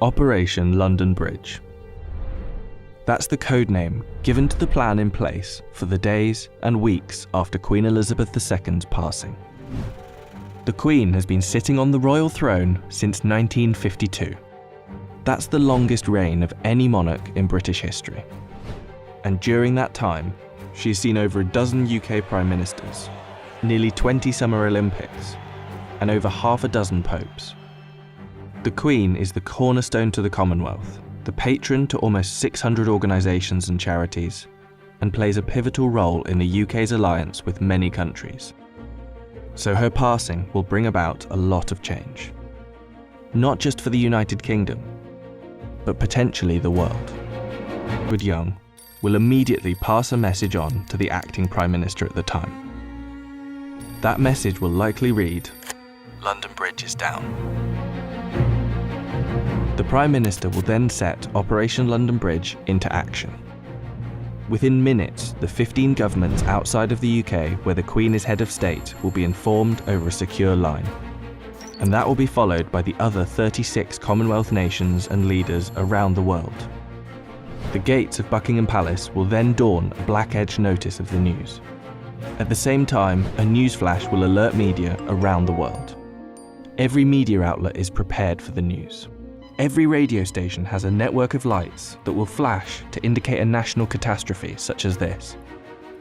Operation London Bridge. That's the code name given to the plan in place for the days and weeks after Queen Elizabeth II's passing. The Queen has been sitting on the royal throne since 1952. That's the longest reign of any monarch in British history. And during that time, she's seen over a dozen UK Prime Ministers, nearly 20 Summer Olympics, and over half a dozen popes. The Queen is the cornerstone to the Commonwealth, the patron to almost 600 organisations and charities, and plays a pivotal role in the UK's alliance with many countries. So her passing will bring about a lot of change. Not just for the United Kingdom, but potentially the world. Edward Young will immediately pass a message on to the acting Prime Minister at the time. That message will likely read, "London Bridge is down." The Prime Minister will then set Operation London Bridge into action. Within minutes, the 15 governments outside of the UK where the Queen is head of state will be informed over a secure line. And that will be followed by the other 36 Commonwealth nations and leaders around the world. The gates of Buckingham Palace will then dawn a black-edged notice of the news. At the same time, a newsflash will alert media around the world. Every media outlet is prepared for the news. Every radio station has a network of lights that will flash to indicate a national catastrophe such as this.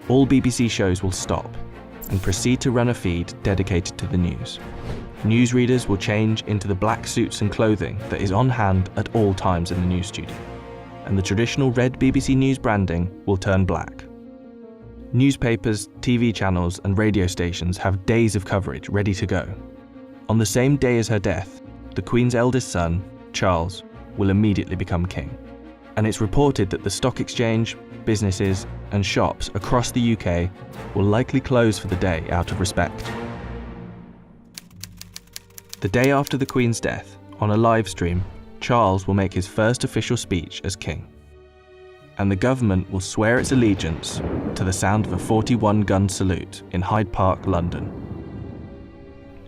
All BBC shows will stop and proceed to run a feed dedicated to the news. Newsreaders will change into the black suits and clothing that is on hand at all times in the news studio, and the traditional red BBC News branding will turn black. Newspapers, TV channels and radio stations have days of coverage ready to go. On the same day as her death, the Queen's eldest son, Charles, will immediately become king. And it's reported that the stock exchange, businesses and shops across the UK will likely close for the day out of respect. The day after the Queen's death, on a live stream, Charles will make his first official speech as king. And the government will swear its allegiance to the sound of a 41-gun salute in Hyde Park, London.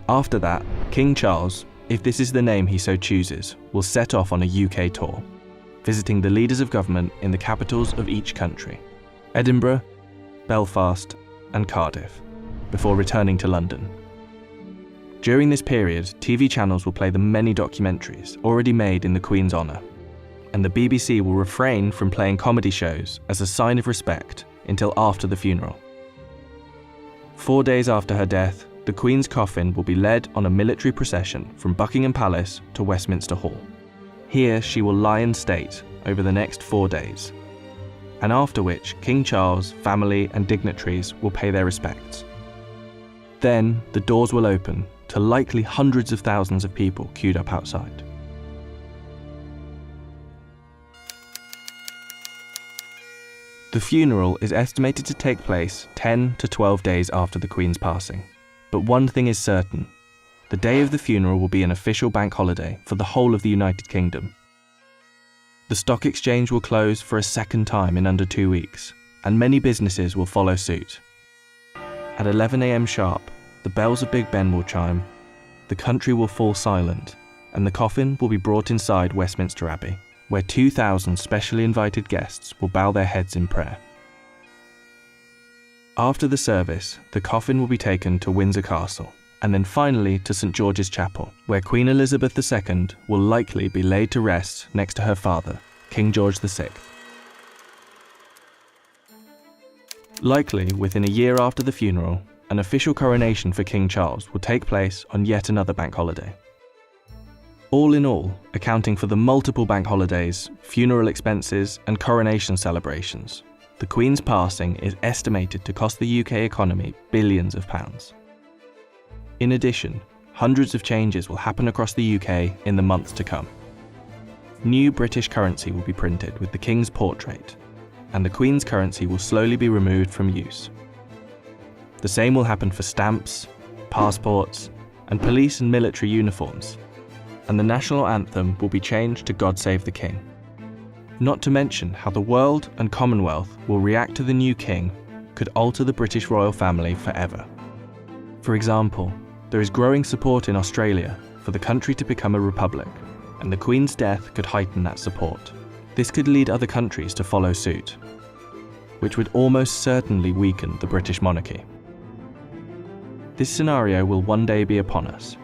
After that, King Charles, if this is the name he so chooses, will set off on a UK tour, visiting the leaders of government in the capitals of each country, Edinburgh, Belfast and Cardiff, before returning to London. During this period, TV channels will play the many documentaries already made in the Queen's honour, and the BBC will refrain from playing comedy shows as a sign of respect until after the funeral. 4 days after her death, the Queen's coffin will be led on a military procession from Buckingham Palace to Westminster Hall. Here she will lie in state over the next 4 days, and after which King Charles, family and dignitaries will pay their respects. Then the doors will open to likely hundreds of thousands of people queued up outside. The funeral is estimated to take place 10 to 12 days after the Queen's passing. But one thing is certain, the day of the funeral will be an official bank holiday for the whole of the United Kingdom. The stock exchange will close for a second time in under 2 weeks, and many businesses will follow suit. At 11 AM sharp, the bells of Big Ben will chime, the country will fall silent, and the coffin will be brought inside Westminster Abbey, where 2,000 specially invited guests will bow their heads in prayer. After the service, the coffin will be taken to Windsor Castle, and then finally to St George's Chapel, where Queen Elizabeth II will likely be laid to rest next to her father, King George VI. Likely within a year after the funeral, an official coronation for King Charles will take place on yet another bank holiday. All in all, accounting for the multiple bank holidays, funeral expenses and coronation celebrations, the Queen's passing is estimated to cost the UK economy billions of pounds. In addition, hundreds of changes will happen across the UK in the months to come. New British currency will be printed with the King's portrait, and the Queen's currency will slowly be removed from use. The same will happen for stamps, passports, and police and military uniforms, and the national anthem will be changed to God Save the King. Not to mention how the world and Commonwealth will react to the new king could alter the British royal family forever. For example, there is growing support in Australia for the country to become a republic, and the Queen's death could heighten that support. This could lead other countries to follow suit, which would almost certainly weaken the British monarchy. This scenario will one day be upon us.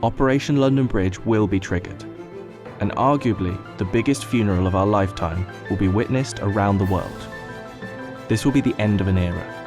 Operation London Bridge will be triggered, and arguably the biggest funeral of our lifetime will be witnessed around the world. This will be the end of an era,